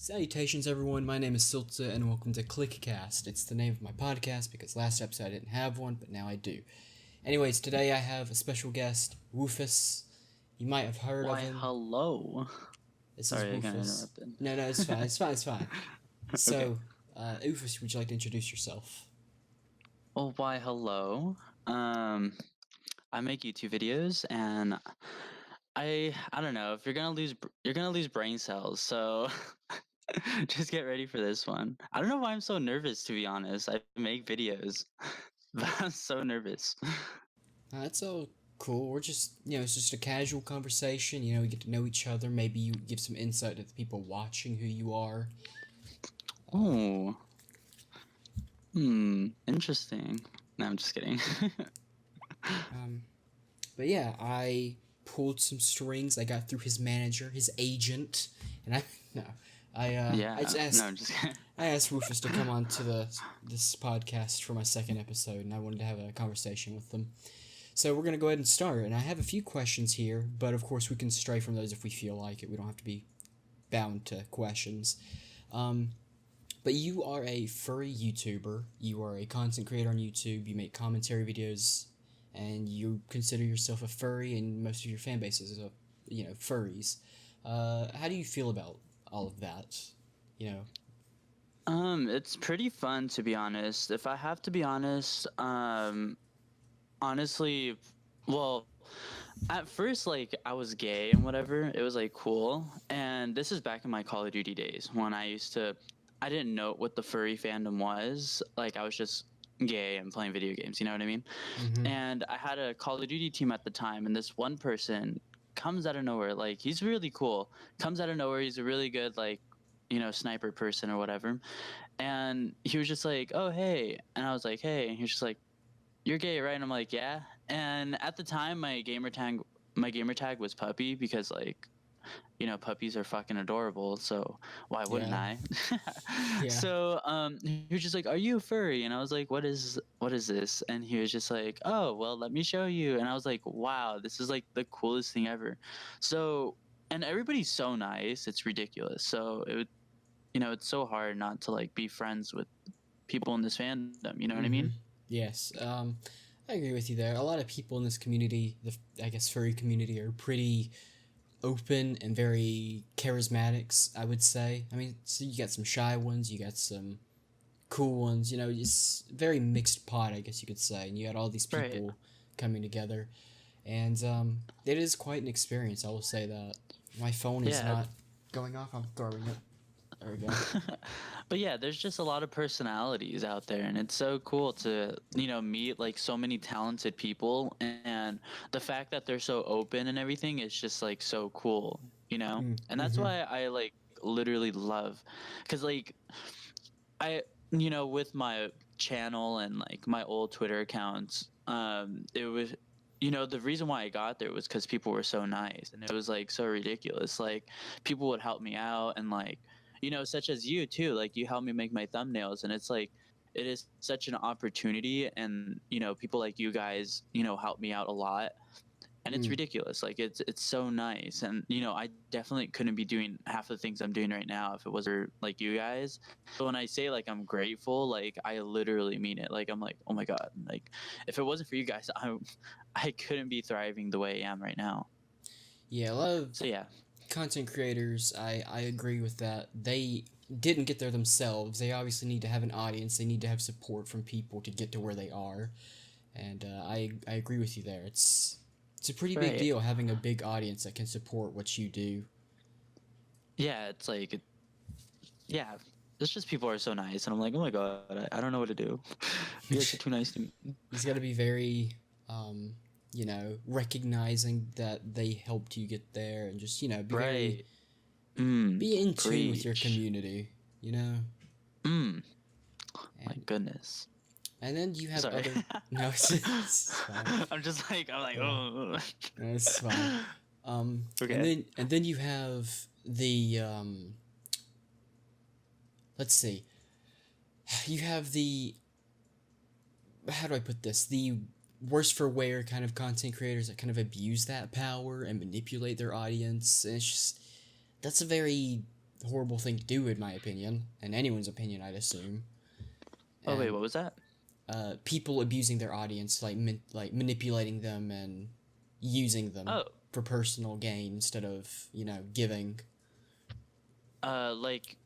Salutations everyone, my name is Silta and welcome to ClickCast. It's the name of my podcast because last episode I didn't have one, but now I do. Anyways, today I have a special guest, Woofiss. You might have heard of him. Hello. This Sorry, is I got Woofiss. interrupted. No, it's fine. So, Okay. Woofiss, would you like to introduce yourself? Oh, why, hello. I make YouTube videos, and I don't know, if you're gonna lose brain cells, so just get ready for this one. I don't know why I'm so nervous, to be honest. I make videos, but I'm so nervous. That's all cool. We're just, it's just a casual conversation. We get to know each other. Maybe you give some insight to the people watching who you are. Oh. Interesting. No, I'm just kidding. But yeah, I pulled some strings. I got through his manager, his agent, and Yeah. I just asked, No, I'm just kidding. I asked Rufus to come on to this podcast for my second episode, and I wanted to have a conversation with them. So we're gonna go ahead and start, and I have a few questions here, but of course we can stray from those if we feel like it. We don't have to be bound to questions. But you are a furry YouTuber. You are a content creator on YouTube. You make commentary videos, and you consider yourself a furry, and most of your fan base is, furries. How do you feel about all of that? It's pretty fun, to be honest. If I have to be honest, honestly, well, at first, like, I was gay and whatever. It was like cool. And this is back in my Call of Duty days when I didn't know what the furry fandom was. Like, I was just gay and playing video games, you know what I mean? Mm-hmm. And I had a Call of Duty team at the time, and this one person comes out of nowhere. Like, he's really cool. Comes out of nowhere. He's a really good, like, sniper person or whatever. And he was just like, "Oh, hey." And I was like, "Hey." And he was just like, "You're gay, right?" And I'm like, "Yeah." And at the time, my gamer tag was puppy because, like, puppies are fucking adorable, so why wouldn't Yeah. I? Yeah. So he was just like, "Are you a furry?" And I was like, "What is this?" And he was just like, "Oh, well, let me show you." And I was like, "Wow, this is like the coolest thing ever." So, and everybody's so nice, it's ridiculous. So it's so hard not to, like, be friends with people in this fandom, you know what I Mm-hmm. mean? Yes. I agree with you there. A lot of people in this community, I guess furry community, are pretty open and very charismatics, I would say. I mean, so you got some shy ones, you got some cool ones, it's very mixed pot, I guess you could say. And you got all these Right. people coming together. And it is quite an experience, I will say that. My phone is Yeah. not going off, I'm throwing it. There we go. But yeah, there's just a lot of personalities out there, and it's so cool to, meet, like, so many talented people, and the fact that they're so open and everything is just, like, so cool, you know? And that's Mm-hmm. why I, like, literally love, cuz, like, I with my channel and, like, my old Twitter accounts, it was, the reason why I got there was cuz people were so nice, and it was, like, so ridiculous. Like, people would help me out, and, like, such as you too, like, you help me make my thumbnails, and it's like it is such an opportunity, and people like you guys help me out a lot, and it's Mm. ridiculous. Like, it's so nice, and I definitely couldn't be doing half the things I'm doing right now if it wasn't for, like, you guys. So when I say, like, I'm grateful, like, I literally mean it. Like, I'm like, oh my god, like, if it wasn't for you guys, I couldn't be thriving the way I am right now. Yeah, a lot of So yeah. content creators, I agree with that. They didn't get there themselves. They obviously need to have an audience. They need to have support from people to get to where they are. And I agree with you there. It's a pretty big Right. deal having a big audience that can support what you do. Yeah, it's like, yeah, it's just people are so nice, and I'm like, oh my god, I don't know what to do. You guys are too nice to me. He's got to be very, recognizing that they helped you get there, and just Right. be in tune with your Preach. community. You know, Mm. My and goodness. and then you have Sorry. other. No, it's fine. I'm like, Yeah, oh. no, it's fine. Okay. And then you have the let's see, you have the, how do I put this? The worse for wear kind of content creators that kind of abuse that power and manipulate their audience. And it's just, that's a very horrible thing to do, in my opinion, and anyone's opinion, I'd assume. Oh wait, And what was that? people abusing their audience, like manipulating them and using them Oh, for personal gain instead of giving. like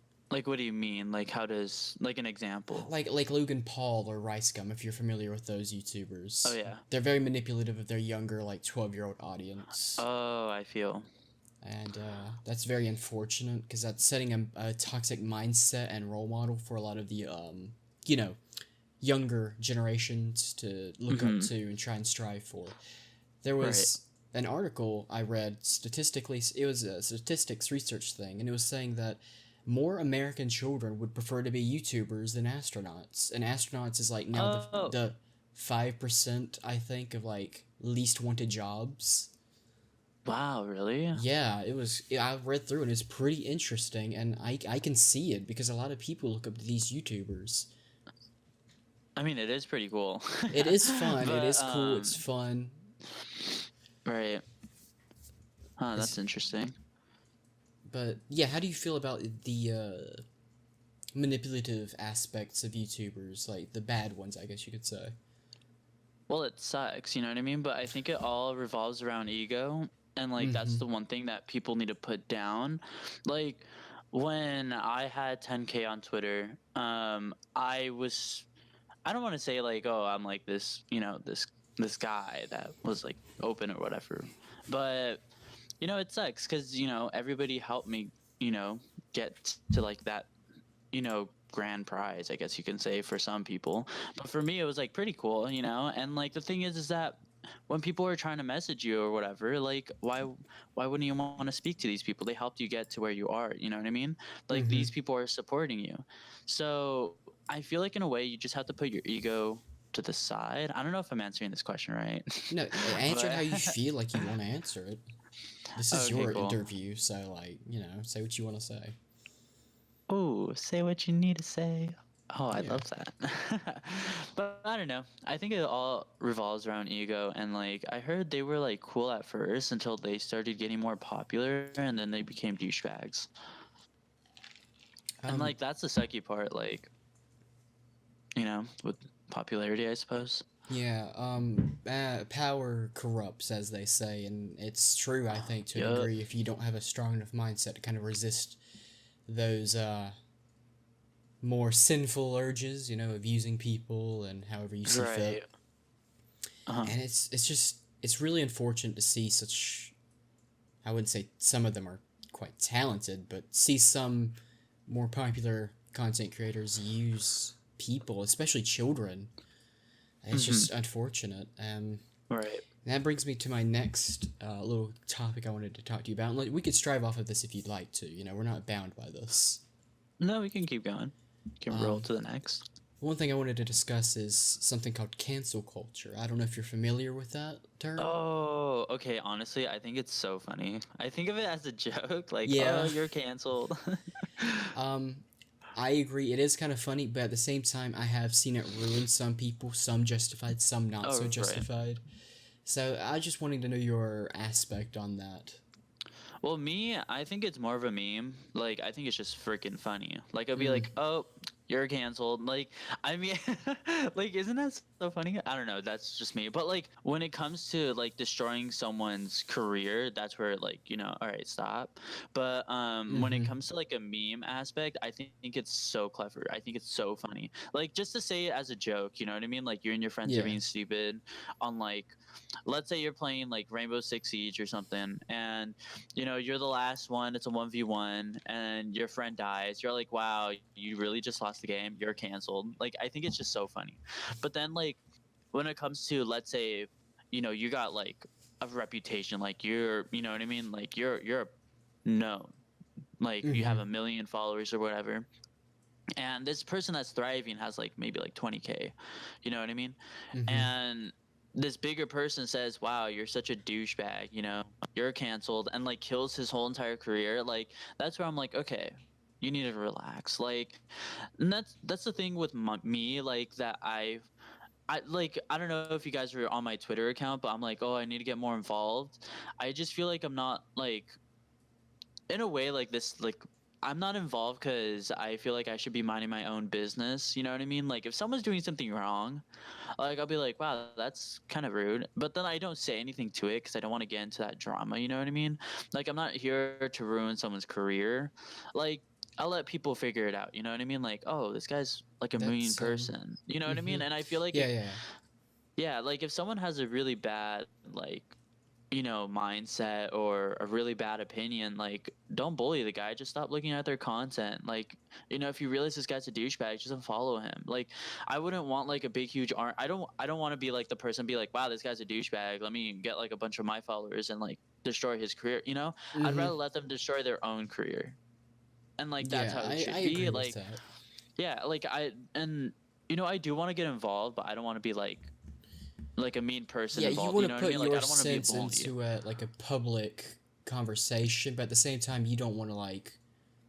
what do you mean? Like how does like an example? Like Logan Paul or Rice Gum, if you're familiar with those Oh YouTubers. yeah. They're very manipulative of their younger, like 12-year-old audience. Oh, I feel. And that's very unfortunate because that's setting a toxic mindset and role model for a lot of the you know younger generations to look up Mm-hmm. to and try and strive for. There Right. was an article I read statistically. It was a statistics research thing, and it was saying that more American children would prefer to be YouTubers than astronauts. And astronauts is like now Oh, the 5%, I think, of like least wanted jobs. wow, really? Yeah, it was. I read through and it's pretty interesting, and I can see it because a lot of people look up to these YouTubers. I mean, it is pretty cool. It is fun. It But is cool. It's fun. right. Huh, It's, that's interesting. but yeah, how do you feel about the manipulative aspects of YouTubers, like the bad ones, I guess you could say? Well, it sucks, you know what I mean? But I think it all revolves around ego. And like that's Mm-hmm. the one thing that people need to put down. Like when I had 10K on Twitter, I don't want to say like, oh, I'm like this, this guy that was like open or whatever. But it sucks cuz everybody helped me, get to like that, grand prize, I guess you can say, for some people. But for me it was like pretty cool, and like the thing is that when people are trying to message you or whatever, like why wouldn't you want to speak to these people? They helped you get to where you are, you know what I mean? Like Mm-hmm. these people are supporting you. So I feel like in a way you just have to put your ego to the side. I don't know if I'm answering this question right. No, answer it But how you feel like you want to answer it. This is okay, your cool. interview, so like, say what you want to say. Oh, say what you need to say. Oh, I Yeah. love that. But I don't know. I think it all revolves around ego. And like, I heard they were like cool at first until they started getting more popular and then they became douchebags. And Um, like, that's the sucky part. Like, with popularity, I suppose. yeah, power corrupts, as they say, and it's true, I think, to a Yup. degree, if you don't have a strong enough mindset to kind of resist those, more sinful urges, of using people and however you see Right. fit. Uh-huh. And it's really unfortunate to see such, I wouldn't say some of them are quite talented, but see some more popular content creators use people, especially children. It's just unfortunate. Right. That brings me to my next little topic I wanted to talk to you about. And like, we could strive off of this if you'd like to. We're not bound by this. No, we can keep going. Can roll Um, to the next. One thing I wanted to discuss is something called cancel culture. I don't know if you're familiar with that term. Oh, okay. Honestly, I think it's so funny. I think of it as a joke, like, Yeah. oh, you're canceled. I agree. It is kind of funny, but at the same time, I have seen it ruin some people, some justified, some not Oh, so right. justified. So I just wanted to know your aspect on that. Well, me, I think it's more of a meme. Like, I think it's just freaking funny. Like, I'll be like, oh, you're canceled. Like, I mean, like, isn't that so funny? I don't know. That's just me. But, like, when it comes to, like, destroying someone's career, that's where, like, all right, stop. But when it comes to, like, a meme aspect, I think it's so clever. I think it's so funny. Like, just to say it as a joke, you know what I mean? Like, you and your friends Yeah. are being stupid on, like, let's say you're playing like Rainbow Six Siege or something, and you're the last one. It's a 1v1, and your friend dies. You're like, wow, you really just lost the game. You're canceled. Like, I think it's just so funny. But then, like, when it comes to, let's say, you got like a reputation, like you're, you know what I mean, like you're known, like you have 1 million followers or whatever. And this person that's thriving has like maybe like 20K, you know what I mean? And this bigger person says, wow, you're such a douchebag, you're canceled, and like kills his whole entire career. Like, that's where I'm like, okay, you need to relax. Like, and that's the thing with me, like, that I don't know if you guys were on my Twitter account, but I'm like, oh, I need to get more involved. I just feel like I'm not, like, in a way, like this, like, I'm not involved because I feel like I should be minding my own business. You know what I mean? Like if someone's doing something wrong, like I'll be like, wow, that's kind of rude. But then I don't say anything to it because I don't want to get into that drama. You know what I mean? Like I'm not here to ruin someone's career. Like I'll let people figure it out. You know what I mean? Like, oh, this guy's like a mean That's person. You know what I mean? And I feel like yeah, yeah. yeah, like if someone has a really bad like mindset or a really bad opinion, like don't bully the guy. Just stop looking at their content. Like, if you realize this guy's a douchebag, just unfollow him. Like, I wouldn't want like a big huge I don't want to be like the person be like, wow, this guy's a douchebag. Let me get like a bunch of my followers and like destroy his career. I'd rather let them destroy their own career. And like that's Yeah, how it I should agree be. with Like, that. yeah, like I do want to get involved, but I don't want to be like a mean person Yeah, you involved. want You to know what I put mean? Like I your don't want to be a sense bully. into a public conversation, but at the same time, you don't want to like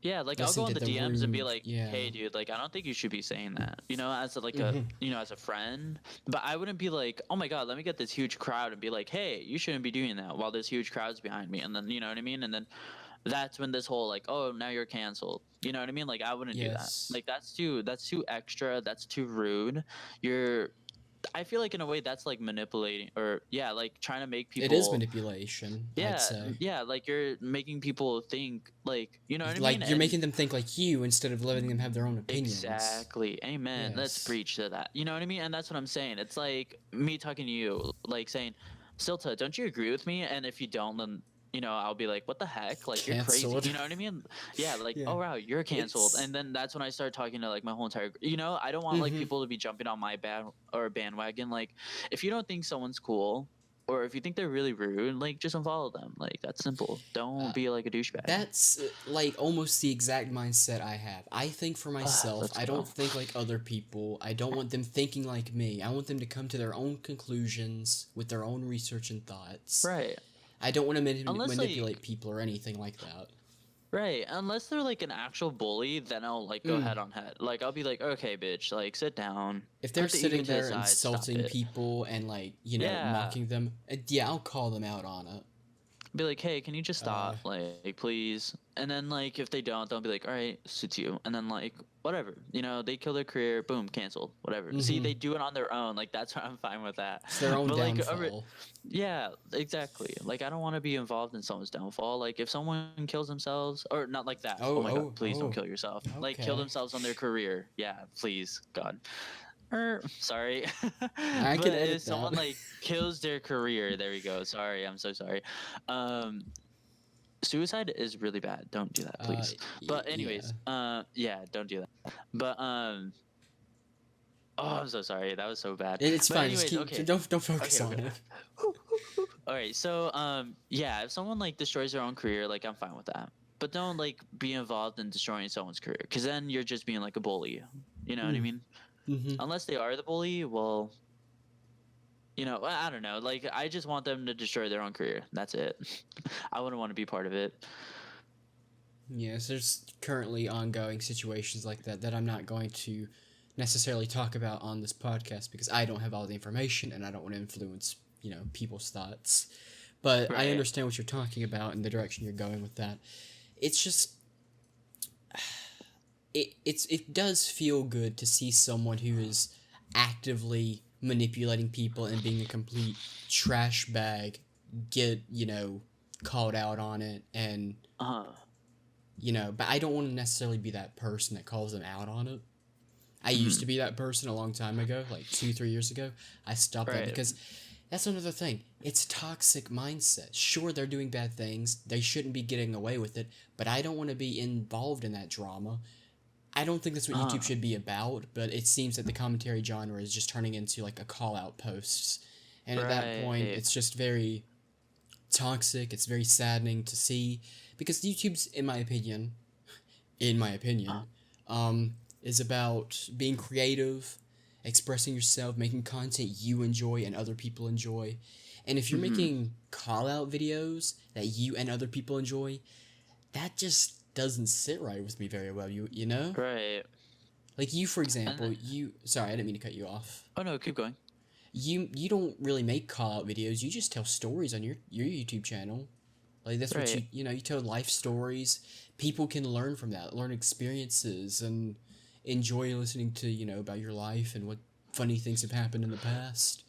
Yeah, like I'll listen go on to the the DMs and be rude. like, Yeah. "Hey, dude, like I don't think you should be saying that." As a, like a Hmm. as a friend. But I wouldn't be like, "Oh my god, let me get this huge crowd and be like, "Hey, you shouldn't be doing that," while this huge crowd's behind me. And then, you know what I mean? And then that's when this whole like, "Oh, now you're canceled." You know what I mean? Like I wouldn't do that. Yes. Like that's too extra, that's too rude. You're I feel like in a way that's like manipulating or yeah, like trying to make It is people manipulation, I'd yeah, say. yeah, like you're making people think like, you know what I mean? Like you're And making them think like you instead of letting them have their own opinions. exactly. Amen. Let's Yes. preach to that. You know what I mean? And that's what I'm saying. It's like me talking to you, like saying, Silta, don't you agree with me? And if you don't, then I'll be like, what the heck? Like you're crazy. Canceled. You know what I mean? Yeah, like, Yeah. oh wow, you're canceled. It's. And then that's when I start talking to like my whole entire I don't want like Hmm. people to be jumping on my bandwagon. Like if you don't think someone's cool or if you think they're really rude, like just unfollow them. Like that's simple. Don't Uh, be like a douchebag. that's like almost the exact mindset I have. I think for myself, Let's I go. don't think like other people. I don't want them thinking like me. I want them to come to their own conclusions with their own research and thoughts. Right. I don't want to Unless manipulate people or anything like that. Right, unless they're like an actual bully, then I'll like go Mm. head on head. Like I'll be like, okay, bitch, like sit down, If they're put the ego sitting to the there side, stop insulting it. people and like Yeah, mocking them, yeah, I'll call them out on it. be like, hey, can you just Uh, stop, like please? And then like if they don't, they'll be like, all right, suits you. And then like whatever, they kill their career, boom, canceled, whatever. See, mm-hmm. they do it on their own. Like that's why I'm fine with that. It's their own But like, downfall. yeah, exactly. Like I don't want to be involved in someone's downfall. Like if someone kills themselves, or not like that. Oh my god, please don't kill yourself. Like kill Okay. themselves on their career. Yeah, please, God. Sorry. I But could if edit someone that. like kills their career, there we go. Sorry, I'm so sorry. Um, suicide is really bad. Don't do that, please. But Yeah. anyways, yeah, don't do that. But oh, I'm so sorry. That was so bad. It's But fine. Just anyways, keep. okay. Don't focus Okay, on okay. it. All right. So, yeah, if someone like destroys their own career, like I'm fine with that. But don't like be involved in destroying someone's career, because then you're just being like a bully. You know what I Mm. mean? Mm-hmm. Unless they are the bully, well, I don't know. Like I just want them to destroy their own career. That's it. I wouldn't want to be part of it. Yes, there's currently ongoing situations like that I'm not going to necessarily talk about on this podcast because I don't have all the information and I don't want to influence, people's thoughts. But I Right. understand what you're talking about and the direction you're going with that. It's just it does feel good to see someone who is actively manipulating people and being a complete trash bag get, called out on it and Uh. but I don't want to necessarily be that person that calls them out on it. I used to be that person a long time ago, like 2-3 years ago. I stopped that Right. because that's another thing. It's toxic mindset. Sure, they're doing bad things. They shouldn't be getting away with it, but I don't want to be involved in that drama. I don't think that's what YouTube should be about, but it seems that the commentary genre is just turning into like a call out posts. And at that point, Right. it's just very toxic. It's very saddening to see because YouTube's, in my opinion, is about being creative, expressing yourself, making content you enjoy and other people enjoy. And if you're making call out videos that you and other people enjoy, that just doesn't sit right with me very well. You know? Right. Like you, for example, And sorry, I didn't mean to cut you off. oh no, keep going. You don't really make call out videos. You just tell stories on your YouTube channel. Like that's what Right. you tell life stories. People can learn from that, learn experiences, and enjoy listening to about your life and what funny things have happened in the past.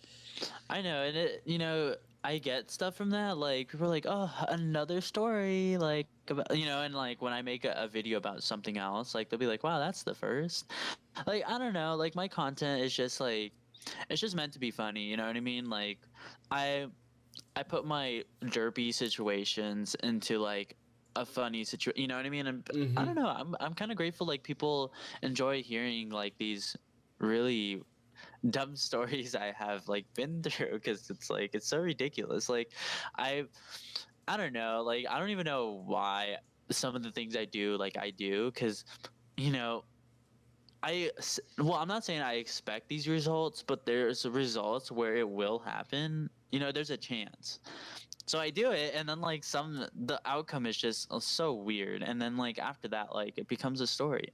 I know, and I get stuff from that. Like people are like, "Oh, another story," like about, and like when I make a video about something else, like they'll be like, "Wow, that's the first." Like I don't know, like my content is just like it's just meant to be funny. You know what I mean? Like I I put my derpy situations into like a funny situation. You know what I mean? And I Mm-hmm. don't know. I'm kind of grateful. Like people enjoy hearing like these really dumb stories I have like been through because it's like it's so ridiculous. Like I I don't know. Like I don't even know why some of the things I do like I do because you know well, I'm not saying I expect these results, but there's results where it will happen. There's a chance. So I do it, and then like the outcome is just so weird, and then like after that, like it becomes a story.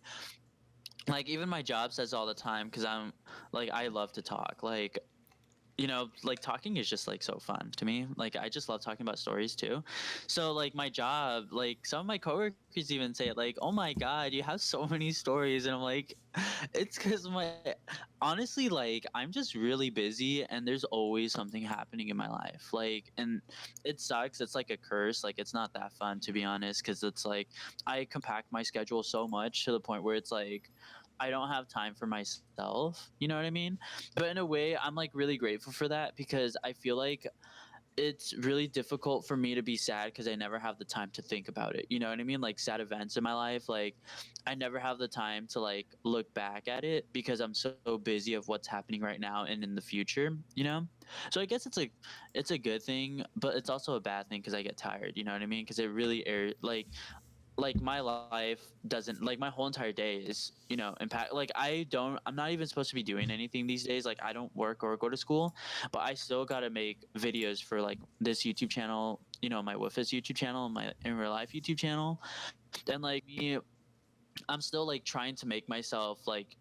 Like even my job says all the time because I love to talk. Like talking is just like so fun to me. Like I just love talking about stories too. So like my job, like some of my coworkers even say it like, "Oh my god, you have so many stories." And I'm like, it's cuz my honestly like I'm just really busy and there's always something happening in my life. Like and it sucks. It's like a curse. Like it's not that fun to be honest cuz it's like I compact my schedule so much to the point where it's like I don't have time for myself. You know what I mean? But in a way, I'm like really grateful for that because I feel like it's really difficult for me to be sad because I never have the time to think about it. You know what I mean? Like sad events in my life, like I never have the time to like look back at it because I'm so busy of what's happening right now and in the future. So I guess it's a good thing, but it's also a bad thing because I get tired. You know what I mean? Because it really like my life doesn't like my whole entire day is impact like I'm not even supposed to be doing anything these days. Like I don't work or go to school, but I still got to make videos for like this YouTube channel, my Woofiss YouTube channel and my in real life YouTube channel. And like me, I'm still like trying to make myself like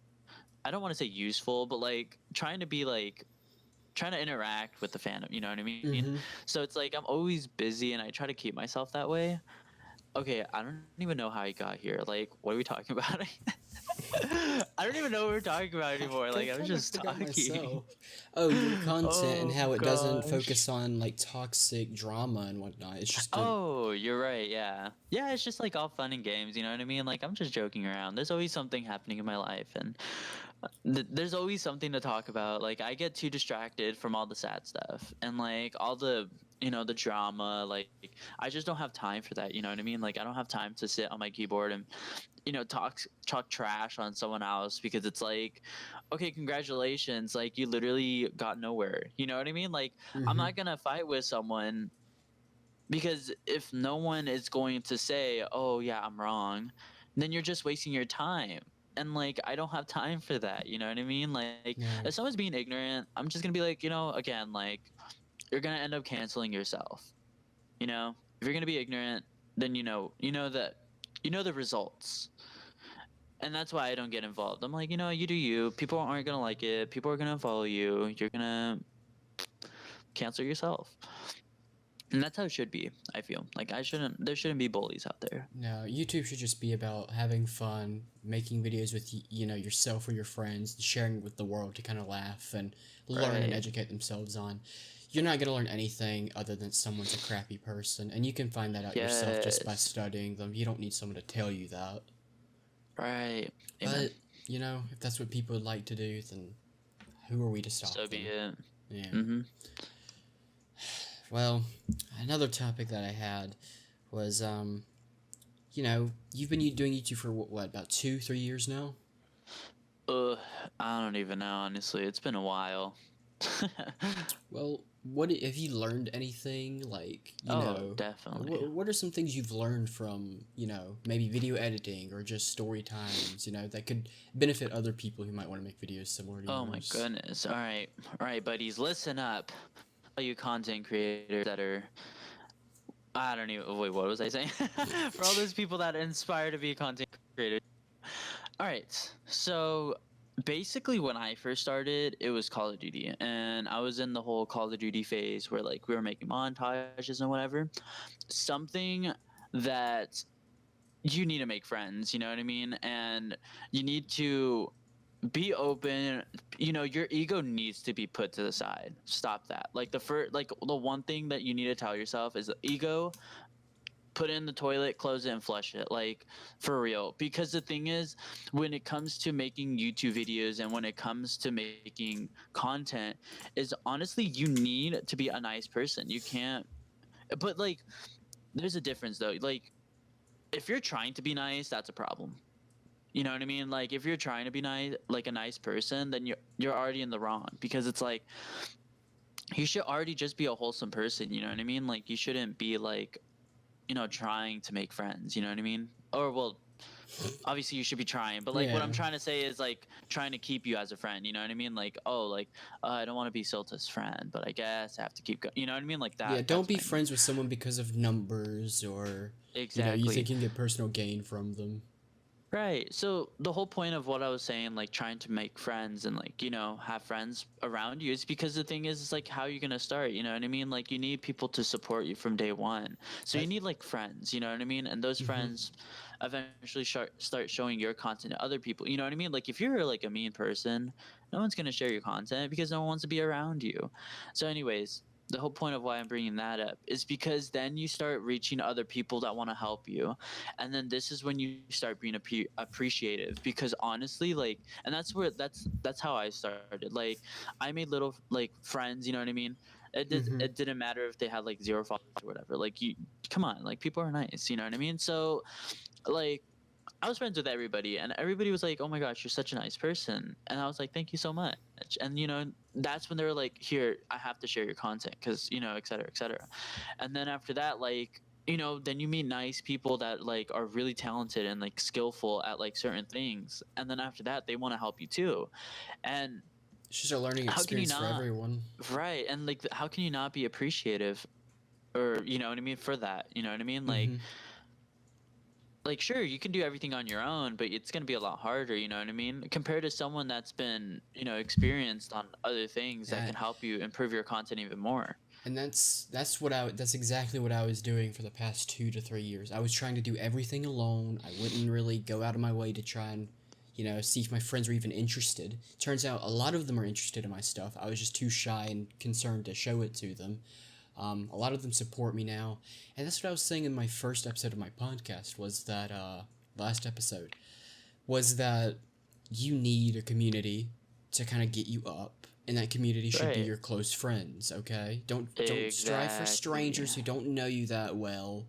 I don't want to say useful, but like trying to be like trying to interact with the fandom, you know what I mean? Mm-hmm. So it's like I'm always busy and I try to keep myself that way. Okay, I don't even know how I got here. Like, what are we talking about? I don't even know what we're talking about anymore. I Like, I was kind of just forgot talking. myself. Oh, your content and Oh how it doesn't gosh. focus on like toxic drama and whatnot. It's just a Oh, you're right. Yeah. Yeah, it's just like all fun and games. You know what I mean? Like, I'm just joking around. There's always something happening in my life, and there's always something to talk about. Like, I get too distracted from all the sad stuff and like all the drama. Like, I just don't have time for that. You know what I mean? Like, I don't have time to sit on my keyboard and talk trash on someone else because it's like okay, congratulations, like you literally got nowhere. You know what I mean? Like I'm mm-hmm. not gonna fight with someone because if no one is going to say, oh yeah, I'm wrong, then you're just wasting your time. And like I don't have time for that. You know what I mean? Like No. if someone's being ignorant, I'm just gonna be like, again, like you're gonna end up canceling yourself. If you're gonna be ignorant, then you know the results. And that's why I don't get involved. I'm like, you do you. People aren't gonna like it. People are gonna follow you. You're gonna cancel yourself. And that's how it should be. I feel like there shouldn't be bullies out there. No, YouTube should just be about having fun, making videos with yourself or your friends, and sharing with the world to kind of laugh and learn and Right. educate themselves on. You're not gonna learn anything other than someone's a crappy person, and you can find that out yourself just by Yes. studying them. You don't need someone to tell you that. Right. Amen. But if that's what people would like to do, then who are we to So stop be them? it. Yeah. Mm-hmm. Well, another topic that I had was you've been doing YouTube for what about 2, 3 years now? Ugh, I don't even know, honestly. It's been a while. Well, what have you learned anything like Oh, definitely. what are some things you've learned from maybe video editing or just story times that could benefit other people who might want to make videos similar to Oh my yours? goodness. All right, buddies, listen up. All you content creators that are I don't even wait. What was I saying? For all those people that inspire to be content creators. All right. So basically when I first started, it was Call of Duty, and I was in the whole Call of Duty phase where like we were making montages and whatever. Something that you need to make friends, you know what I mean? And you need to be open. You know, your ego needs to be put to the side. Stop that. Like the one thing that you need to tell yourself is ego, put it in the toilet, close it, and flush it. Like, for real. Because the thing is, when it comes to making YouTube videos and when it comes to making content, is honestly you need to be a nice person. You can't. But like, there's a difference though. Like, if you're trying to be nice, that's a problem. You know what I mean? Like, if you're trying to be nice, like a nice person, then you're already in the wrong, because it's like you should already just be a wholesome person. You know what I mean? Like, you shouldn't be like, trying to make friends. You know what I mean? Or well, obviously you should be trying, but like what Yeah. I'm trying to say is like trying to keep you as a friend. You know what I mean? Like, oh, like I don't want to be Silta's friend, but I guess I have to keep going. You know what I mean? Like Yeah, that. don't That's be what I mean. friends with someone because of numbers or, you Exactly. think you can get personal gain from them. Right. So the whole point of what I was saying, like trying to make friends and like, have friends around you, is because the thing is, it's like how you're gonna start, you know what I mean? Like you need people to support you from day one. So you That, need like friends, you know what I mean? And those hmm friends eventually start showing your content to other people. You know what I mean? Like if you're like a mean person, no one's gonna share your content because no one wants to be around you. So anyways, the whole point of why I'm bringing that up is because then you start reaching other people that want to help you, and then this is when you start being appreciative, because honestly, like, and that's how I started. Like I made little like friends, you know what I mean? hmm It didn't matter if they had like 0 followers or whatever. Like, you come on, like people are nice, you know what I mean? So like I was friends with everybody, and everybody was like, "Oh my gosh, you're such a nice person," and I was like, "Thank you so much." And that's when they were like, "Here, I have to share your content, because et cetera, et cetera." And then after that, like, then you meet nice people that like are really talented and like skillful at like certain things, and then after that, they want to help you too. And It's just a learning how can you experience for not? everyone. Right? And like, how can you not be appreciative, or you know what I mean, for that? You know what I mean? hmm Like sure, you can do everything on your own, but it's going to be a lot harder, you know what I mean, compared to someone that's been experienced on other things that Uh, can help you improve your content even more. and that's exactly what I was doing for the past 2 to 3 years. I was trying to do everything alone. I wouldn't really go out of my way to try and, see if my friends were even interested. Turns out a lot of them are interested in my stuff. I was just too shy and concerned to show it to them. A lot of them support me now, and that's what I was saying in my first episode of my podcast. Was that last episode? Was that you need a community to kind of get you up, and that community should be Right. your close friends. Okay, don't strive for Exactly. strangers who don't know you that well.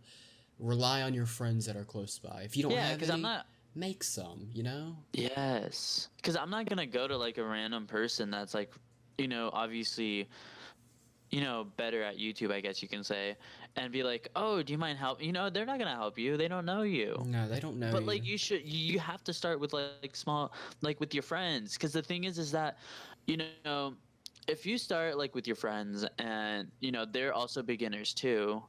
Rely on your friends that are close by. If you don't Yeah, have because I'm any, not. make some. You know. Yes, because I'm not gonna go to like a random person that's like, obviously, better at YouTube, I guess you can say, and be like, oh, do you mind help? They're not gonna help you, they don't know you. No, they don't know But you. like, you have to start with like small, like with your friends, because the thing is that, you know if you start like with your friends, and they're also beginners too,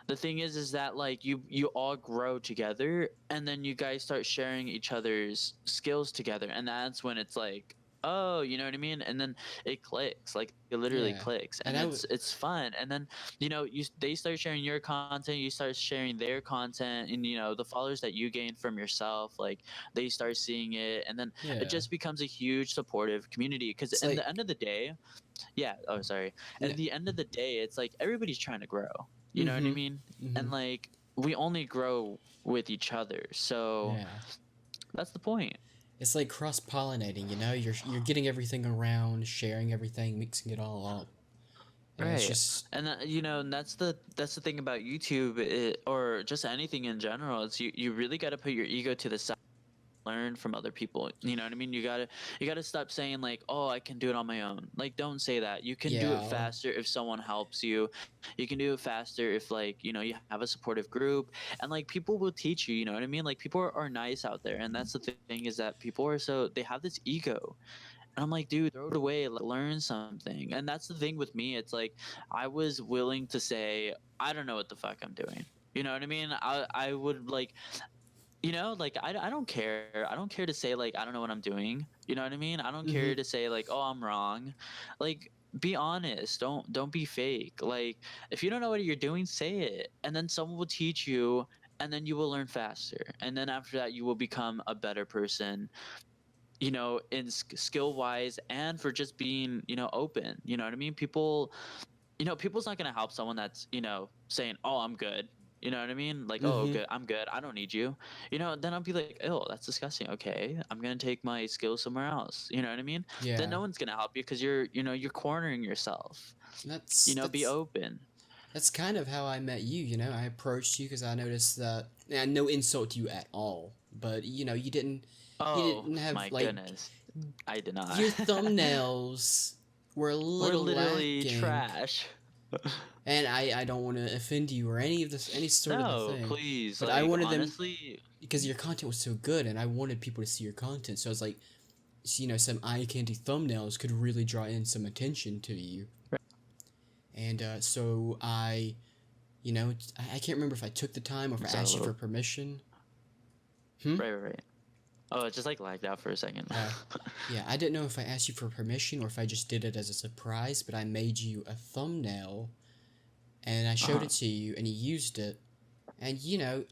the thing is that like you all grow together, and then you guys start sharing each other's skills together, and that's when it's like, oh, you know what I mean? And then it clicks, like it literally Yeah, clicks, and and it's fun. And then they start sharing your content, you start sharing their content, and the followers that you gain from yourself, like they start seeing it, and then it yeah. just becomes a huge supportive community, because It's in the like end of the day, yeah, oh sorry, no. at the end of the day, it's like everybody's trying to grow, you know what I Mm-hmm. mean? Mm-hmm. And like we only grow with each other, so Yeah. that's the point. It's like cross pollinating, You're getting everything around, sharing everything, mixing it all up. And it's Right. just And and that's the thing about YouTube, or just anything in general. It's you really got to put your ego to the side, learn from other people. You know what I mean? You got to stop saying like, "Oh, I can do it on my own." Like, don't say that. You can do it yeah. faster if someone helps you. You can do it faster if like, you have a supportive group, and like people will teach you, you know what I mean? Like people are nice out there, and that's the thing, is that people are they have this ego. And I'm like, dude, throw it away, like, learn something. And that's the thing with me. It's like I was willing to say, I don't know what the fuck I'm doing. You know what I mean? I would like, like I don't care. I don't care to say like I don't know what I'm doing. You know what I mean? I don't Mm-hmm. care to say like, oh, I'm wrong. Like, be honest. Don't be fake. Like, if you don't know what you're doing, say it, and then someone will teach you, and then you will learn faster, and then after that you will become a better person, in skill wise, and for just being, open. You know what I mean? People's not going to help someone that's, saying, oh, I'm good. You know what I mean? Like, oh, Mm-hmm. good, I'm good, I don't need you. Then I'll be like, oh, that's disgusting. Okay, I'm going to take my skills somewhere else. You know what I mean? Then Yeah. no one's going to help you because you're cornering yourself. That's Be that's open. that's kind of how I met you. I approached you because I noticed that, and no insult to you at all, but you Oh didn't have my like goodness, I did not. your thumbnails were a We're little literally lacking, trash. and I don't want to offend you or any sort of the No, thing, please, but I like, wanted them honestly. because your content was so good, and I wanted people to see your content. So I was like, some eye candy thumbnails could really draw in some attention to you, and so I can't remember if I took the time or if I Sorry, a asked you for little. permission. Hmm? Right. Oh, it just like lagged out for a second. Yeah, I didn't know if I asked you for permission or if I just did it as a surprise, but I made you a thumbnail and I showed Uh-huh. it to you and you used it. And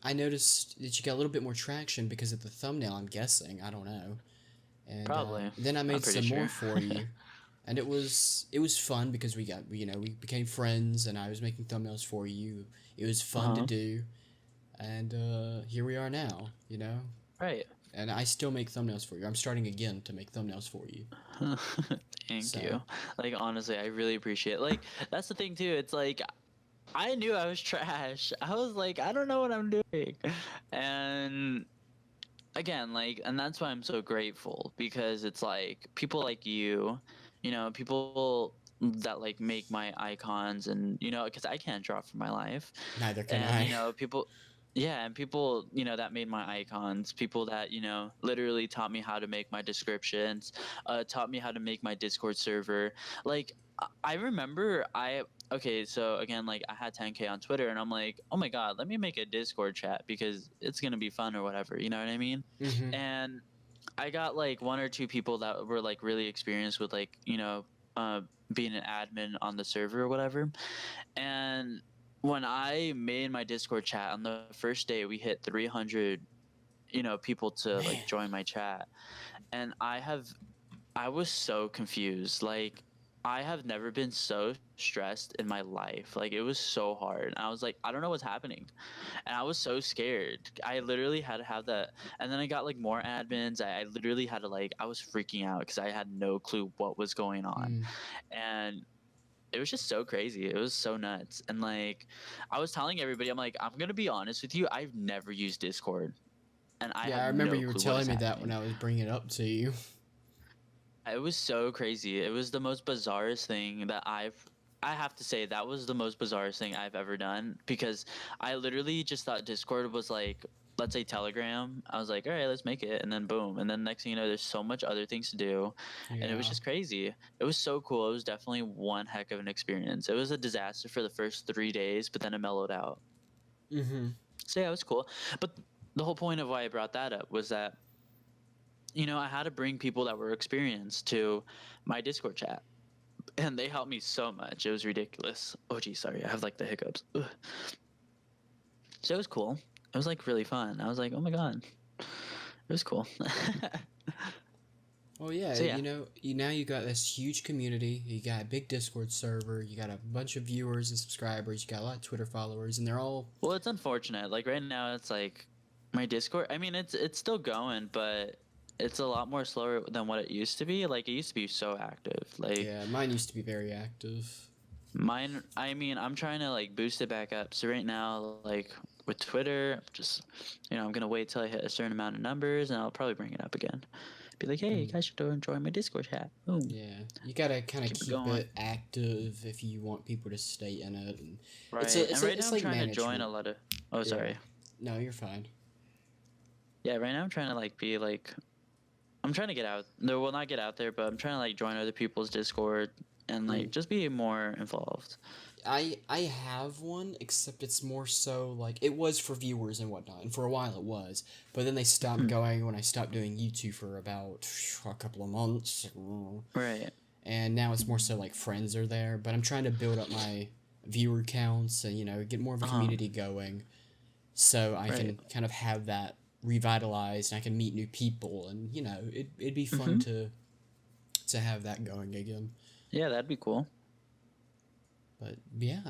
I noticed that you got a little bit more traction because of the thumbnail, I'm guessing. I don't know. And Probably. then I I'm made pretty some more sure. for you. And it was fun because we became friends and I was making thumbnails for you. It was fun to Uh-huh. do. And here we are now, Right. and I still make thumbnails for you. I'm starting again to make thumbnails for you. Thank So, you. Like, honestly, I really appreciate it. Like, that's the thing too. It's like I knew I was trash. I was like, I don't know what I'm doing. And again, like, and that's why I'm so grateful, because it's like people like people that like make my icons, and because I can't draw for my life. neither can And I. people, yeah, and people, that made my icons, people that literally taught me how to make my descriptions, taught me how to make my Discord server. Like, I remember okay, so again, like, I had 10K on Twitter, and I'm like, oh my god, let me make a Discord chat because it's gonna be fun or whatever, you know what I mean? Mm-hmm. And I got like one or two people that were like really experienced with, like, uh being an admin on the server or whatever. And when I made my Discord chat on the first day, we hit 300, people to Man. like join my chat. And I was so confused. Like, I have never been so stressed in my life. Like, it was so hard. And I was like, I don't know what's happening. And I was so scared. I literally had to have that. And then I got like more admins. I literally had to, like, I was freaking out because I had no clue what was going on. Mm. And it was just so crazy. It was so nuts. And like, I was telling everybody, I'm like, I'm gonna be honest with you, I've never used Discord, and I Yeah, have I remember no you were clue what is telling me that when happening. I was bringing it up to you. It was so crazy. It was the most bizarrest thing that I have to say, that was the most bizarrest thing I've ever done, because I literally just thought Discord was like, let's say Telegram. I was like, all right, let's make it, and then boom, and then next thing you know, there's so much other things to do, and it was Yeah. just crazy. It was so cool. It was definitely one heck of an experience. It was a disaster for the first 3 days, but then it mellowed out. Mm-hmm. So yeah, it was cool. But the whole point of why I brought that up was that I had to bring people that were experienced to my Discord chat, and they helped me so much. It was ridiculous. Oh, gee, sorry, I have like the hiccups. Ugh. So it was cool. It was like really fun. I was like, oh my god, it was cool. Well, yeah, So yeah, you got this huge community. You got a big Discord server. You got a bunch of viewers and subscribers. You got a lot of Twitter followers, and they're all. well, it's unfortunate. Like right now, it's like my Discord. I mean, it's still going, but it's a lot more slower than what it used to be. Like, it used to be so active. Like, Yeah, mine used to be very active. mine, I mean, I'm trying to like boost it back up. So right now, like with Twitter, just I'm gonna wait till I hit a certain amount of numbers, and I'll probably bring it up again. Be like, hey, you Mm. guys should join my Discord chat. Boom, Yeah, you gotta kind of keep it keep going. it active if you want people to stay in it. And Right. And right now it's I'm like trying to join management. a lot of. Oh, Yeah. sorry. No, you're fine. Yeah, right now I'm trying to like be like, I'm trying to get out. No, well, not get out there, but I'm trying to like join other people's Discord and like just be more involved. I have one, except it's more so like it was for viewers and whatnot, and for a while it was, but then they stopped Hmm. going when I stopped doing YouTube for about a couple of months, Right. and now it's more so like friends are there. But I'm trying to build up my viewer counts and get more of a Uh-huh. community going, so I Right. can kind of have that revitalized and I can meet new people, and it'd be fun Mm-hmm. to have that going again. Yeah, that'd be cool. But yeah,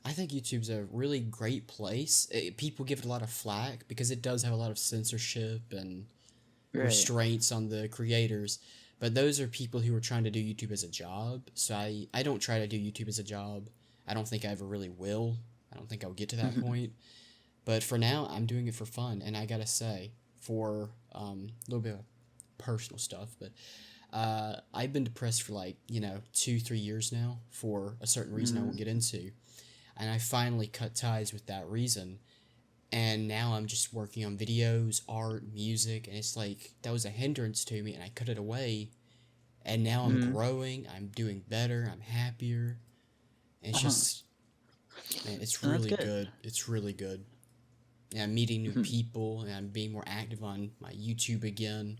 I think YouTube's a really great place. People give it a lot of flack because it does have a lot of censorship and Right. restraints on the creators. But those are people who are trying to do YouTube as a job. So I don't try to do YouTube as a job. I don't think I ever really will. I don't think I'll get to that Mm-hmm. point. But for now, I'm doing it for fun. And I gotta say, for a little bit of personal stuff, but I've been depressed for like 2-3 years now for a certain reason I Mm-hmm. won't get into, and I finally cut ties with that reason, and now I'm just working on videos, art, music, and it's like that was a hindrance to me, and I cut it away, and now I'm Mm-hmm. growing, I'm doing better, I'm happier, and it's Uh-huh. just, man, it's And that's really good. good. It's really good. And I'm meeting new Mm-hmm. people, and I'm being more active on my YouTube again.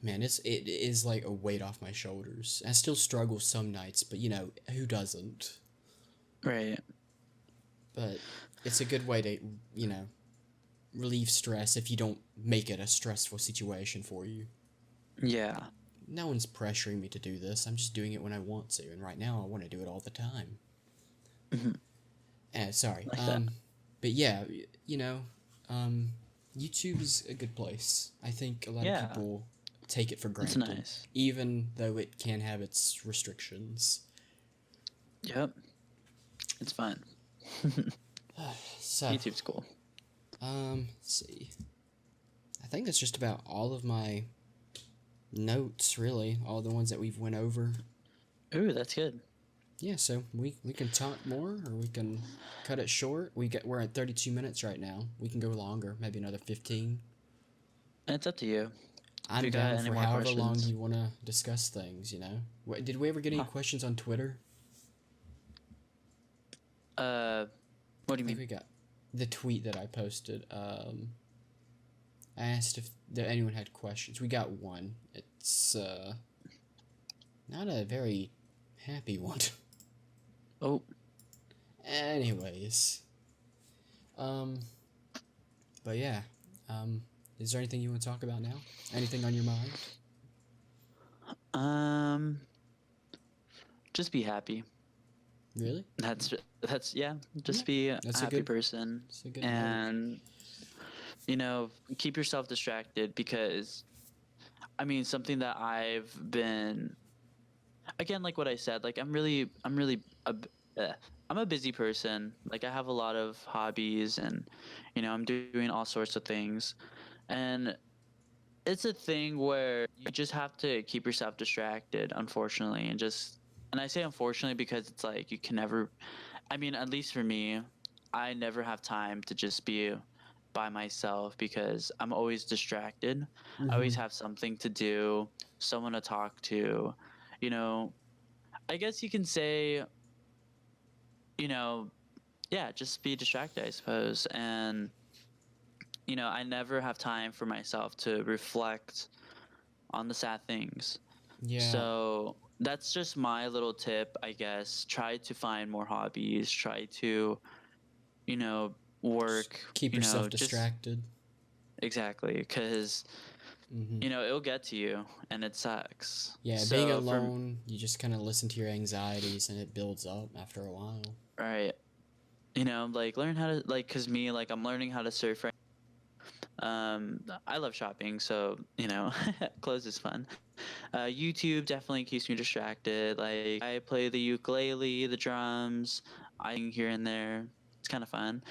Man, it is like a weight off my shoulders. I still struggle some nights, but who doesn't? Right. But it's a good way to, you know, relieve stress if you don't make it a stressful situation for you. Yeah. No one's pressuring me to do this. I'm just doing it when I want to, and right now I want to do it all the time. Mm-hmm. Sorry. Like that. But yeah, um, YouTube is a good place. I think a lot of Yeah. people take it for It's granted, nice. even though it can have its restrictions. Yep. It's fun. So, YouTube's cool. let's see. I think that's just about all of my notes, really. All the ones that we've went over. Ooh, that's good. Yeah, so we can talk more, or we can cut it short. We're at 32 minutes right now. We can go longer, maybe another 15. And it's up to you. If I'm you got down any for more however long questions. you want to discuss things. Did we ever get any Huh. questions on Twitter? What do I you think mean? we got the tweet that I posted. I asked if anyone had questions. We got one. It's not a very happy one. Oh, Anyways, um, but yeah, is there anything you want to talk about now? Anything on your mind? um, just be happy. Really? That's yeah. Yeah, Just be a that's a happy good. person, That's a good note. and keep yourself distracted because I mean something that I've been again like what I said like I'm really I'm a busy person. Like I have a lot of hobbies and I'm doing all sorts of things and it's a thing where you just have to keep yourself distracted unfortunately and I say unfortunately because it's like you can never I mean at least for me I never have time to just be by myself because I'm always distracted. I Mm-hmm. always have something to do, someone to talk to. You know, I guess you can say, you know, yeah, just be distracted, I suppose. And, I never have time for myself to reflect on the sad things. Yeah, So that's just my little tip, I guess. Try to find more hobbies, try to, just work, keep yourself just distracted. exactly. Because Mm-hmm. it'll get to you and it sucks. Yeah, being So for alone, you just kind of listen to your anxieties, and it builds up after a while. right, like learn how to like cuz me like I'm learning how to surf right. I love shopping, so, clothes is fun. YouTube definitely keeps me distracted. Like I play the ukulele, the drums, I sing here and there. It's kind of fun.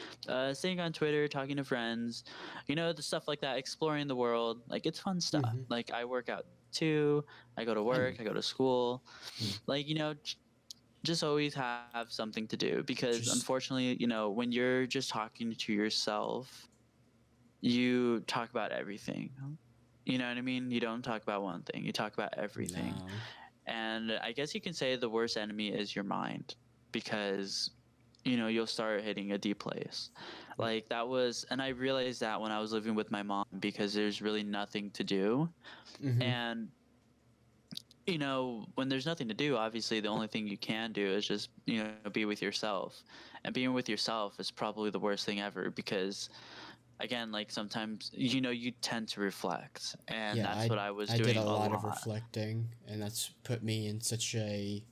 Staying on Twitter, talking to friends, the stuff like that, exploring the world. Like it's fun stuff. Mm-hmm. Like I work out too. I go to I'm work. I go to school. mm, Like just always have something to do because just unfortunately, when you're just talking to yourself, you talk about everything. You know what I mean? You don't talk about one thing. You talk about everything. no. And I guess you can say the worst enemy is your mind, because you'll start hitting a deep place. Like that was, and I realized that when I was living with my mom, because there's really nothing to do. Mm-hmm. And when there's nothing to do, obviously the only thing you can do is just be with yourself. And being with yourself is probably the worst thing ever, because again, like sometimes you tend to reflect, and Yeah, that's what I was I did doing a a lot of lot. reflecting, and that's put me in such a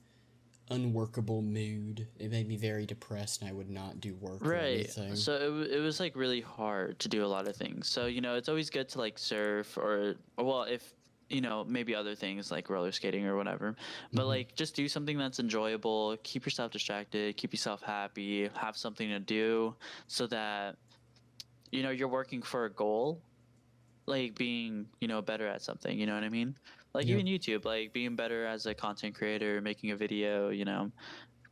unworkable mood. It made me very depressed, and I would not do work or Right. anything. So it was like really hard to do a lot of things. So, it's always good to like surf, or well, if, maybe other things like roller skating or whatever. But Mm-hmm. like just do something that's enjoyable, keep yourself distracted, keep yourself happy, have something to do, so that, you're working for a goal, like being, better at something, you know what I mean? Like Yep. even YouTube, like being better as a content creator, making a video,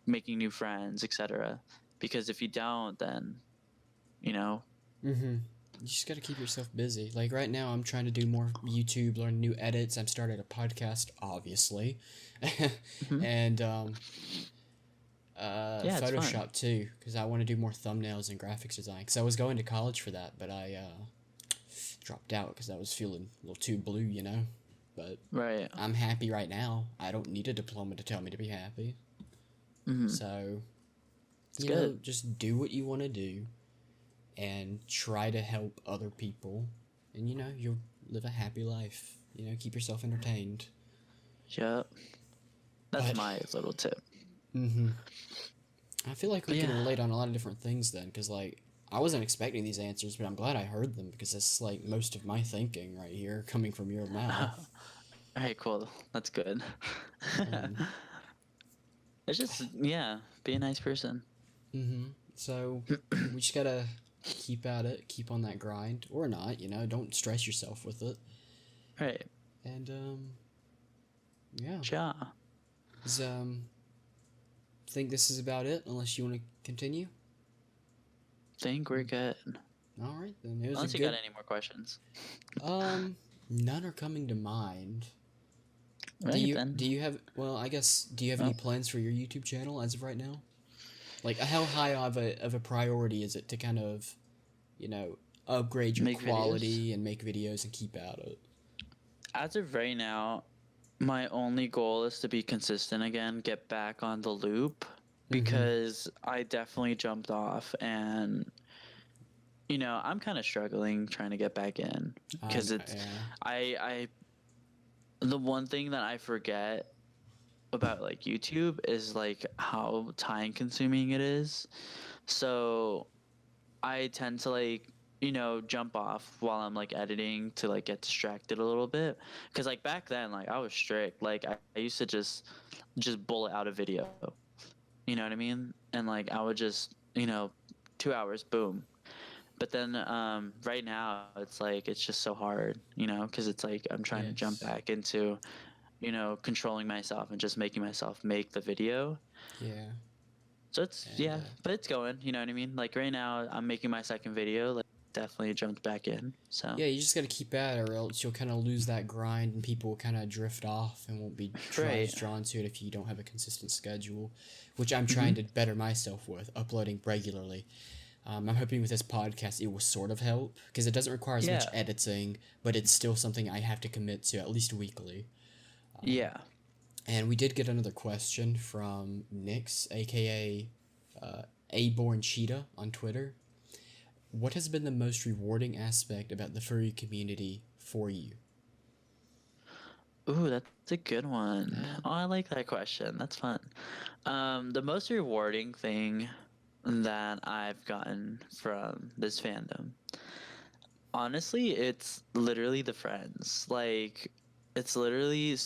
making new friends, etc. Because if you don't, then you know Mm-hmm. You just got to keep yourself busy. Like right now, I'm trying to do more YouTube, learn new edits. I'm started a podcast, obviously, Mhm. and Yeah, it's fun. Photoshop too, because I want to do more thumbnails and graphics design. Because I was going to college for that, but I dropped out because I was feeling a little too blue, you know. But Right. I'm happy right now. I don't need a diploma to tell me to be happy. Hmm. So, It's good. just do what you want to do and try to help other people. And, you'll live a happy life. Keep yourself entertained. Yep. That's But, my little tip. mm-hmm. I feel like we But can yeah. relate on a lot of different things then, because, like, I wasn't expecting these answers, but I'm glad I heard them because it's like most of my thinking right here coming from your mouth. All right, cool. That's good. Um, It's just, yeah, be a nice person. mm-hmm. So we just gotta keep at it, keep on that grind, or not. Don't stress yourself with it. Right. And yeah, Ja. is think this is about it. Unless you want to continue. Think we're good. All right, then it was a Unless you got good. any more questions. None are coming to mind. Do Right you then. do you have? Well, I guess. Do you have any Oh, plans for your YouTube channel as of right now? Like, how high of a priority is it to kind of, you know, upgrade your make videos. quality and make videos and keep at it? As of right now, my only goal is to be consistent again, get back on the loop, Mm-hmm. because I definitely jumped off, and I'm kind of struggling trying to get back in, I because know. it's Yeah. I the one thing that I forget about like YouTube is like how time consuming it is. So I tend to like jump off while I'm like editing to like get distracted a little bit, because like back then, like I was strict. Like I used to just bullet out a video, you know what I mean? And like I would just 2 hours, boom. But then right now it's like it's just so hard, because it's like I'm trying to jump Yes. back into controlling myself and just making myself make the video. Yeah. So it's, And yeah, but it's going, you know what I mean? Like right now I'm making my second video, like definitely jumped back in. So yeah, you just gotta keep at it, or else you'll kind of lose that grind, and people will kind of drift off and won't be right. as drawn to it if you don't have a consistent schedule, which I'm Hmm. trying to better myself with uploading regularly. I'm hoping with this podcast it will sort of help because it doesn't require as much Yeah. editing, but it's still something I have to commit to at least weekly. Yeah. And we did get another question from Nix, aka A-Born Cheetah on Twitter. What has been the most rewarding aspect about the furry community for you? Ooh, that's a good one. Uh, Oh, I like that question. That's fun. The most rewarding thing that I've gotten from this fandom, honestly, it's literally the friends. Like, it's literally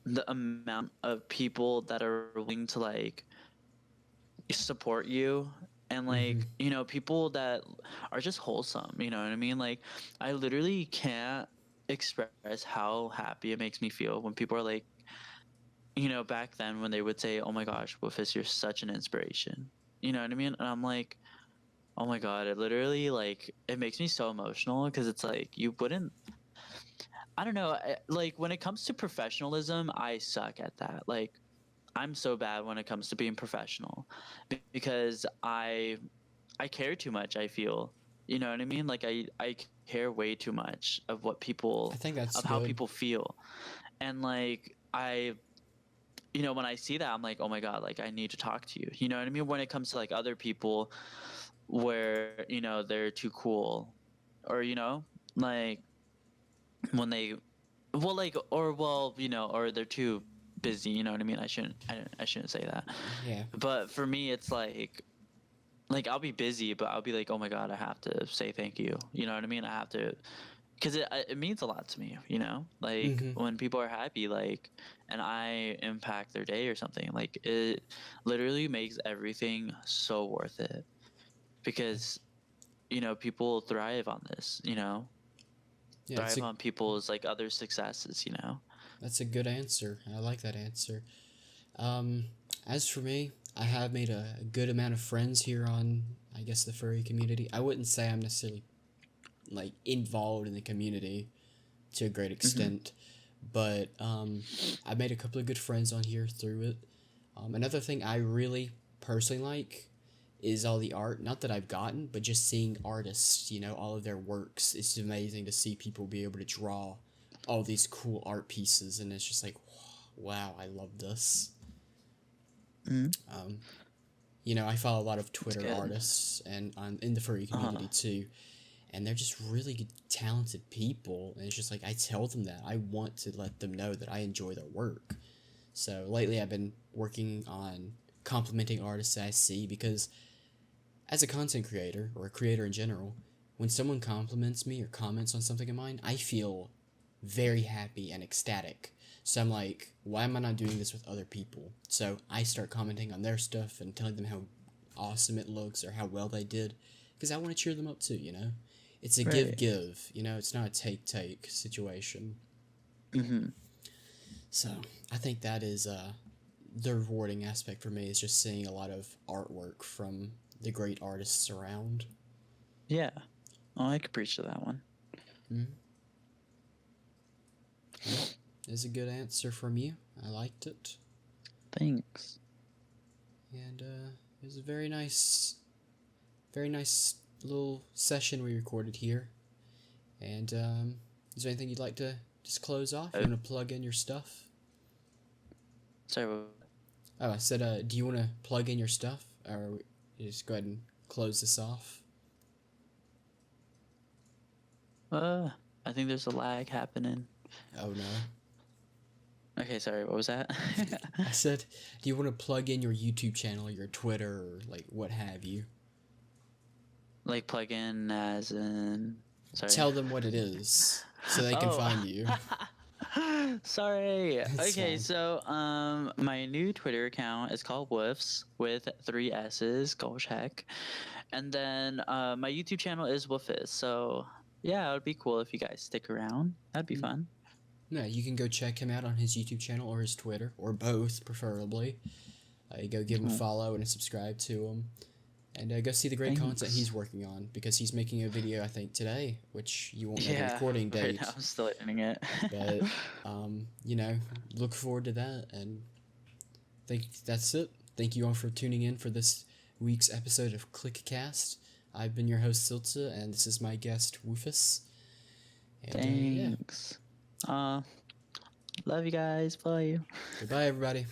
the amount of people that are willing to like support you, and mm-hmm. like people that are just wholesome, you know what I mean? Like I literally can't express how happy it makes me feel when people are like, back then when they would say, oh my gosh, Woofiss, you're such an inspiration, you know what I mean? And I'm like, oh my god, it literally, like, it makes me so emotional, because it's like you wouldn't I don't know. Like when it comes to professionalism, I suck at that. Like I'm so bad when it comes to being professional because I care too much, I feel. You know what I mean? Like I care way too much of what I people think that's of how good. people feel. And like when I see that I'm like, "Oh my god, like I need to talk to you." You know what I mean? When it comes to like other people where, they're too cool or like when they well like or well, or they're too busy, you know what I mean? I shouldn't say that. Yeah. But for me it's like I'll be busy, but I'll be like, oh my god, I have to say thank you. You know what I mean? I have to, because it means a lot to me. Like Mm-hmm. when people are happy, like, and I impact their day or something, like it literally makes everything so worth it. Because people thrive on this. Yeah, Thrive on people's like other successes. that's a good answer. I like that answer. Um, as for me, I have made a good amount of friends here on, I guess, the furry community. I wouldn't say I'm necessarily like involved in the community to a great Mm-hmm. extent, but I've made a couple of good friends on here through it. Another thing I really personally like is all the art. Not that I've gotten, but just seeing artists. All of their works. It's amazing to see people be able to draw all these cool art pieces, and it's just like, wow, I love this. Mm-hmm. Um, I follow a lot of That's Twitter good. artists and I'm in the furry Uh-huh. community too, and they're just really good, talented people. And it's just like I tell them that I want to let them know that I enjoy their work. So lately, I've been working on complimenting artists that I see because, as a content creator or a creator in general, when someone compliments me or comments on something of mine, I feel very happy and ecstatic. So I'm like, why am I not doing this with other people? So I start commenting on their stuff and telling them how awesome it looks or how well they did because I want to cheer them up too. It's a give Right. give, it's not a take situation. Mm-hmm. So I think that is the rewarding aspect for me is just seeing a lot of artwork from the great artists around. Yeah. Oh, I could preach to that one. Mm-hmm. Well, is a good answer from you. I liked it. Thanks. And it was a very nice little session we recorded here. And is there anything you'd like to just close off? You want to plug in your stuff? Sorry. What? Oh, I said, do you want to plug in your stuff? Or you just go ahead and close this off? I think there's a lag happening. Oh, no. Okay, sorry. What was that? I said, do you want to plug in your YouTube channel, your Twitter, or like what have you? Like plug in as in. Sorry. Tell them what it is so they can Oh. find you. Sorry. It's Okay, fine. so my new Twitter account is called Woofs with 3 S's. Gosh heck. And then my YouTube channel is Woofiss. So yeah, it would be cool if you guys stick around. That'd be fun. No, you can go check him out on his YouTube channel or his Twitter, or both, preferably. Go give him a follow and a subscribe to him. And go see the great content he's working on, because he's making a video, I think, today, which you won't know the recording date. Right now I'm still editing it. But, look forward to that, and think that's it. Thank you all for tuning in for this week's episode of ClickCast. I've been your host, Silta, and this is my guest, Woofiss. And, Thanks. Love you guys. Bye. Goodbye, everybody.